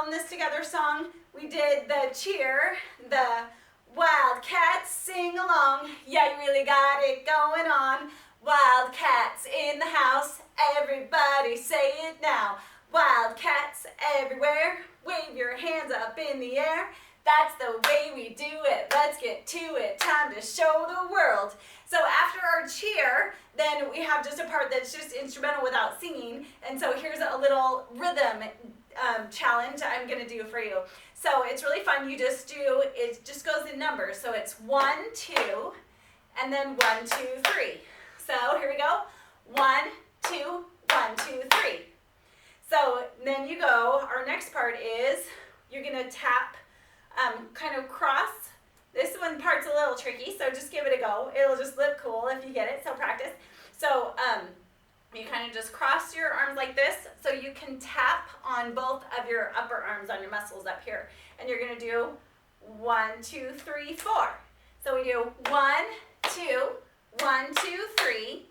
all in this together song. We did the cheer, the Wildcats sing along. Yeah, you really got it going on. Wildcats in the house, everybody say it now. Wildcats everywhere, wave your hands up in the air. That's the way we do it. Let's get to it. Time to show the world. So after our cheer, then we have just a part that's just instrumental without singing. And so here's a little rhythm challenge I'm going to do for you. So it's really fun. It just goes in numbers. So it's 1, 2, and then 1, 2, 3. So here we go. 1, 2, 1, 2, 3. So then you go. Our next part is you're going to tap kind of cross. This one part's a little tricky, so just give it a go. It'll just look cool if you get it, so practice. So you kind of just cross your arms like this, so you can tap on both of your upper arms on your muscles up here. And you're going to do 1, 2, 3, 4. So we do 1, 2, 1, 2, 3,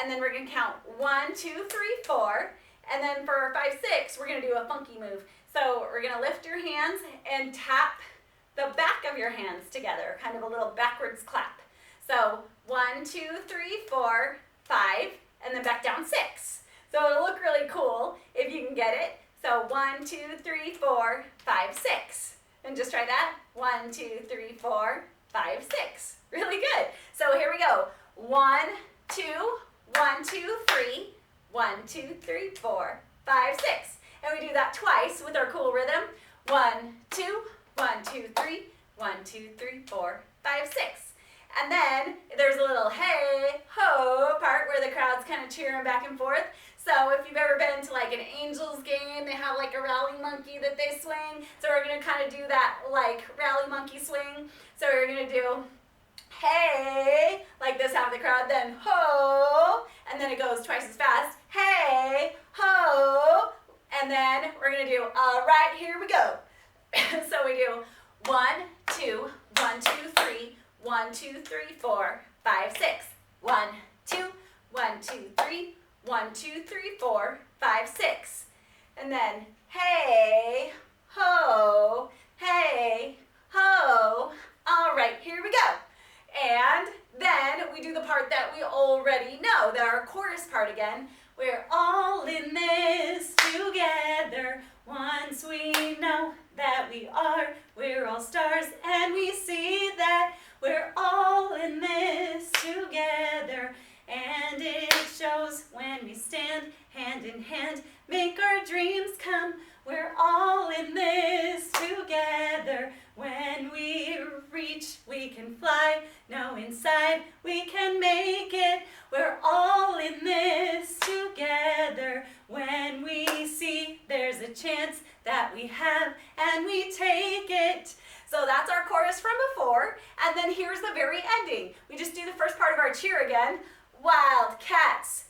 and then we're going to count 1, 2, 3, 4. And then for 5, 6, we're going to do a funky move. So we're going to lift your hands and tap the back of your hands together, kind of a little backwards clap. So 1, 2, 3, 4, 5, and then back down 6. So it'll look really cool if you can get it. So 1, 2, 3, 4, 5, 6. And just try that. 1, 2, 3, 4, 5, 6. Really good. So here we go. 1, 2, 1, 2, 3, 1, 2, 3, 4, 5, 6. And we do that twice with our cool rhythm. 1, 2, 1, 2, 3, 1, 2, 3, 4, 5, 6. And then there's a little hey, ho part where the crowd's kind of cheering back and forth. So if you've ever been to like an Angels game, they have like a rally monkey that they swing. So we're going to kind of do that like rally monkey swing. So we're going to do hey, like this, have the crowd, then ho, and then it goes twice as fast. Hey, ho, and then we're going to do all right, here we go. So we do 1, 2, 1, 2, 3, 1, 2, 3, 4, 5, 6. 1, 2, 1, 2, 3, 1, 2, 3, 4, 5, 6. And then hey, ho, hey, ho. All right, here we go. And then we do the part that we already know, that our chorus part again. We're all in this together. Once we know that we're all stars, and we see that we're all in this together. And it shows when we stand hand in hand, make our dreams come. We're all in this together. When we reach, we can fly. No, inside we can make it. We're all in this together. When we see there's a chance that we have, and we take it. So that's our chorus from before. And then here's the very ending. We just do the first part of our cheer again. Wildcats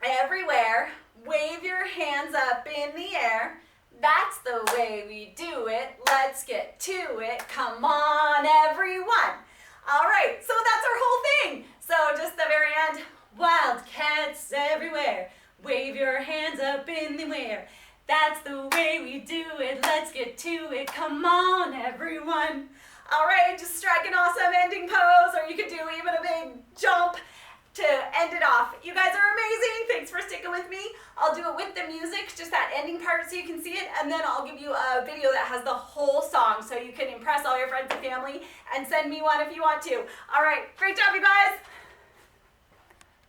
everywhere. Wave your hands up in the air. That's the way we do it. Let's get to it. Come on, everyone. All right, so that's our whole thing. So just the very end. Wildcats everywhere. Wave your hands up in the air. That's the way we do it. Let's get to it. Come on, everyone. All right, just strike an awesome ending pose, or you could do even a big jump to end it off. You guys are amazing. Thanks for sticking with me. I'll do it with the music, just that ending part so you can see it, and then I'll give you a video that has the whole song so you can impress all your friends and family, and send me one if you want to. All right, great job, you guys.